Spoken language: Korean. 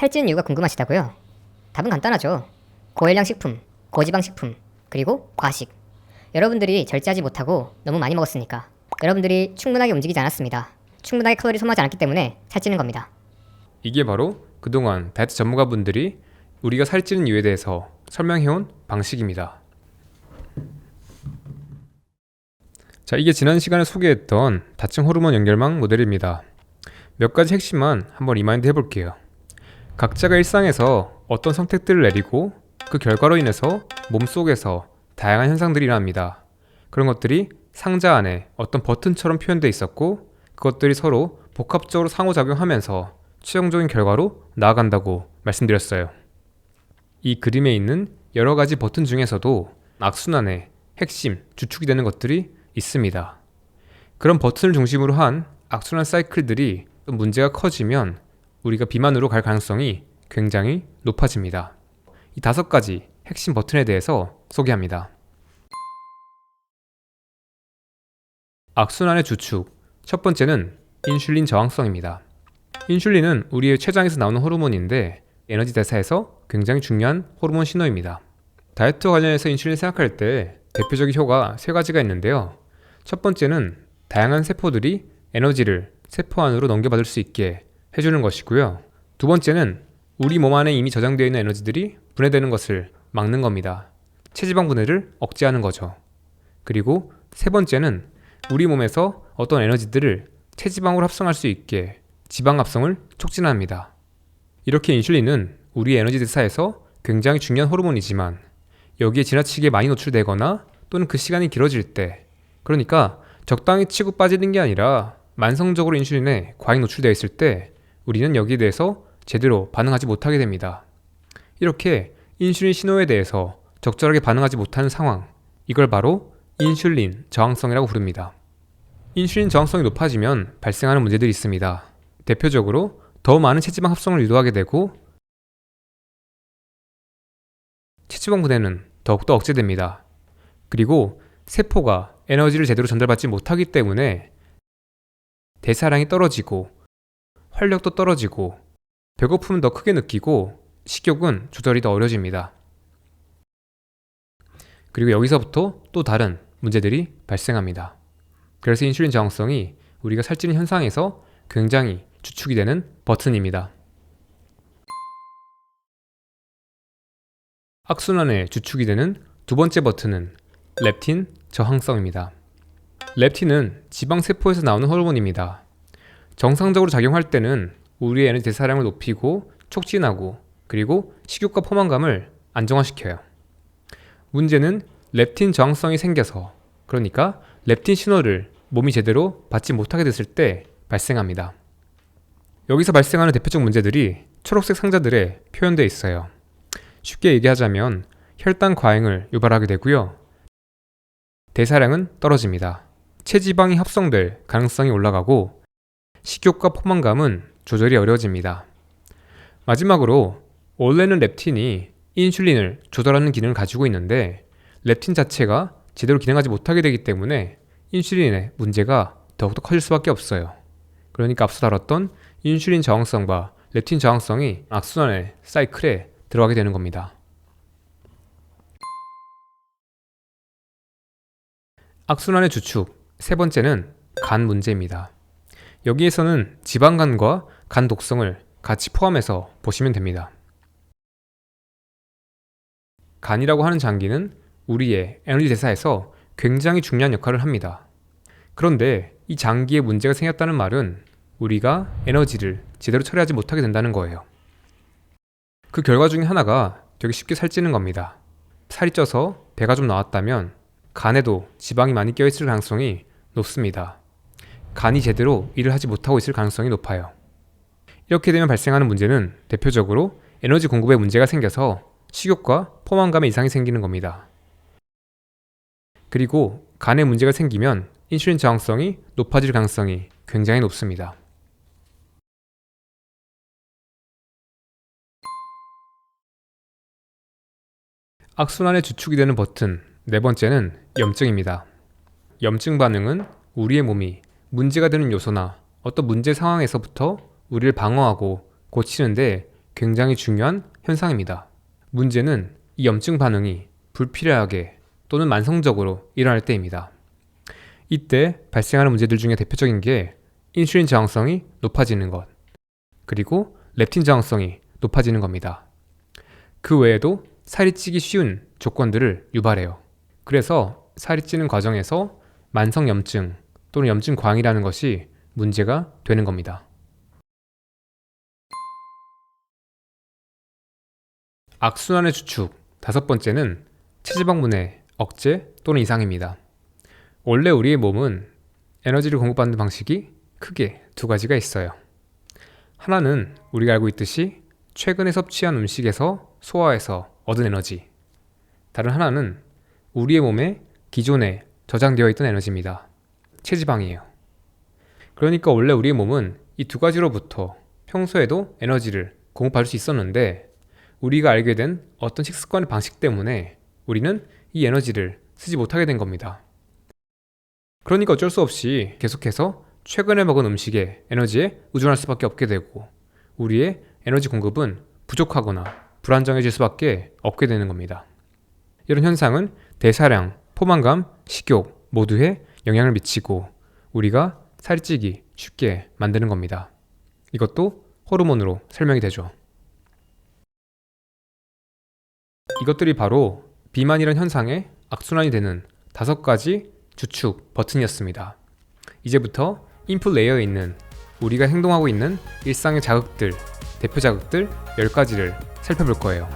살찌는 이유가 궁금하시다고요? 답은 간단하죠. 고열량 식품, 고지방 식품, 그리고 과식. 여러분들이 절제하지 못하고 너무 많이 먹었으니까. 여러분들이 충분하게 움직이지 않았습니다. 충분하게 칼로리 소모하지 않았기 때문에 살찌는 겁니다. 이게 바로 그동안 다이어트 전문가분들이 우리가 살찌는 이유에 대해서 설명해온 방식입니다. 자, 이게 지난 시간에 소개했던 다층 호르몬 연결망 모델입니다. 몇 가지 핵심만 한번 리마인드 해볼게요. 각자가 일상에서 어떤 선택들을 내리고 그 결과로 인해서 몸속에서 다양한 현상들이 일어납니다. 그런 것들이 상자 안에 어떤 버튼처럼 표현되어 있었고 그것들이 서로 복합적으로 상호작용하면서 최종적인 결과로 나아간다고 말씀드렸어요. 이 그림에 있는 여러 가지 버튼 중에서도 악순환의 핵심, 주축이 되는 것들이 있습니다. 그런 버튼을 중심으로 한 악순환 사이클들이 문제가 커지면 우리가 비만으로 갈 가능성이 굉장히 높아집니다. 이 5가지 핵심 버튼에 대해서 소개합니다. 악순환의 주축, 첫 번째는 인슐린 저항성입니다. 인슐린은 우리의 췌장에서 나오는 호르몬인데 에너지 대사에서 굉장히 중요한 호르몬 신호입니다. 다이어트 관련해서 인슐린 생각할 때 대표적인 효가 3가지가 있는데요. 첫 번째는 다양한 세포들이 에너지를 세포 안으로 넘겨받을 수 있게 해주는 것이고요. 두 번째는 우리 몸 안에 이미 저장되어 있는 에너지들이 분해되는 것을 막는 겁니다. 체지방 분해를 억제하는 거죠. 그리고 세 번째는 우리 몸에서 어떤 에너지들을 체지방으로 합성할 수 있게 지방 합성을 촉진합니다. 이렇게 인슐린은 우리 에너지 대사에서 굉장히 중요한 호르몬이지만 여기에 지나치게 많이 노출되거나 또는 그 시간이 길어질 때, 그러니까 적당히 치고 빠지는 게 아니라 만성적으로 인슐린에 과잉 노출되어 있을 때 우리는 여기에 대해서 제대로 반응하지 못하게 됩니다. 이렇게 인슐린 신호에 대해서 적절하게 반응하지 못하는 상황, 이걸 바로 인슐린 저항성이라고 부릅니다. 인슐린 저항성이 높아지면 발생하는 문제들이 있습니다. 대표적으로 더 많은 체지방 합성을 유도하게 되고 체지방 분해는 더욱더 억제됩니다. 그리고 세포가 에너지를 제대로 전달받지 못하기 때문에 대사량이 떨어지고 활력도 떨어지고 배고픔은 더 크게 느끼고 식욕은 조절이 더 어려워집니다. 그리고 여기서부터 또 다른 문제들이 발생합니다. 그래서 인슐린 저항성이 우리가 살찌는 현상에서 굉장히 주축이 되는 버튼입니다. 악순환의 주축이 되는 두 번째 버튼은 렙틴 저항성입니다. 렙틴은 지방세포에서 나오는 호르몬입니다. 정상적으로 작용할 때는 우리의 에너지 대사량을 높이고 촉진하고 그리고 식욕과 포만감을 안정화시켜요. 문제는 렙틴 저항성이 생겨서, 그러니까 렙틴 신호를 몸이 제대로 받지 못하게 됐을 때 발생합니다. 여기서 발생하는 대표적 문제들이 초록색 상자들에 표현되어 있어요. 쉽게 얘기하자면 혈당 과잉을 유발하게 되고요. 대사량은 떨어집니다. 체지방이 합성될 가능성이 올라가고 식욕과 포만감은 조절이 어려워집니다. 마지막으로 원래는 렙틴이 인슐린을 조절하는 기능을 가지고 있는데 렙틴 자체가 제대로 기능하지 못하게 되기 때문에 인슐린의 문제가 더욱더 커질 수밖에 없어요. 그러니까 앞서 다뤘던 인슐린 저항성과 렙틴 저항성이 악순환의 사이클에 들어가게 되는 겁니다. 악순환의 주축, 세 번째는 간 문제입니다. 여기에서는 지방간과 간 독성을 같이 포함해서 보시면 됩니다. 간이라고 하는 장기는 우리의 에너지 대사에서 굉장히 중요한 역할을 합니다. 그런데 이 장기에 문제가 생겼다는 말은 우리가 에너지를 제대로 처리하지 못하게 된다는 거예요. 그 결과 중에 하나가 되게 쉽게 살찌는 겁니다. 살이 쪄서 배가 좀 나왔다면 간에도 지방이 많이 껴있을 가능성이 높습니다. 간이 제대로 일을 하지 못하고 있을 가능성이 높아요. 이렇게 되면 발생하는 문제는 대표적으로 에너지 공급에 문제가 생겨서 식욕과 포만감에 이상이 생기는 겁니다. 그리고 간에 문제가 생기면 인슐린 저항성이 높아질 가능성이 굉장히 높습니다. 악순환의 주축이 되는 버튼, 네 번째는 염증입니다. 염증 반응은 우리의 몸이 문제가 되는 요소나 어떤 문제 상황에서부터 우리를 방어하고 고치는데 굉장히 중요한 현상입니다. 문제는 이 염증 반응이 불필요하게 또는 만성적으로 일어날 때입니다. 이때 발생하는 문제들 중에 대표적인 게 인슐린 저항성이 높아지는 것, 그리고 렙틴 저항성이 높아지는 겁니다. 그 외에도 살이 찌기 쉬운 조건들을 유발해요. 그래서 살이 찌는 과정에서 만성 염증 또는 염증 과잉이라는 것이 문제가 되는 겁니다. 악순환의 주축 다섯 번째는 체지방분해 억제 또는 이상입니다. 원래 우리의 몸은 에너지를 공급받는 방식이 크게 두 가지가 있어요. 하나는 우리가 알고 있듯이 최근에 섭취한 음식에서 소화해서 얻은 에너지. 다른 하나는 우리의 몸에 기존에 저장되어 있던 에너지입니다. 체지방이에요. 그러니까 원래 우리의 몸은 이 두 가지로부터 평소에도 에너지를 공급받을 수 있었는데 우리가 알게 된 어떤 식습관의 방식 때문에 우리는 이 에너지를 쓰지 못하게 된 겁니다. 그러니까 어쩔 수 없이 계속해서 최근에 먹은 음식의 에너지에 의존할 수밖에 없게 되고 우리의 에너지 공급은 부족하거나 불안정해질 수밖에 없게 되는 겁니다. 이런 현상은 대사량, 포만감, 식욕 모두에 영향을 미치고 우리가 살이 찌기 쉽게 만드는 겁니다. 이것도 호르몬으로 설명이 되죠. 이것들이 바로 비만이란 현상의 악순환이 되는 5가지 주축 버튼이었습니다. 이제부터 인풋 레이어에 있는 우리가 행동하고 있는 일상의 자극들, 대표 자극들 10가지를 살펴볼 거예요.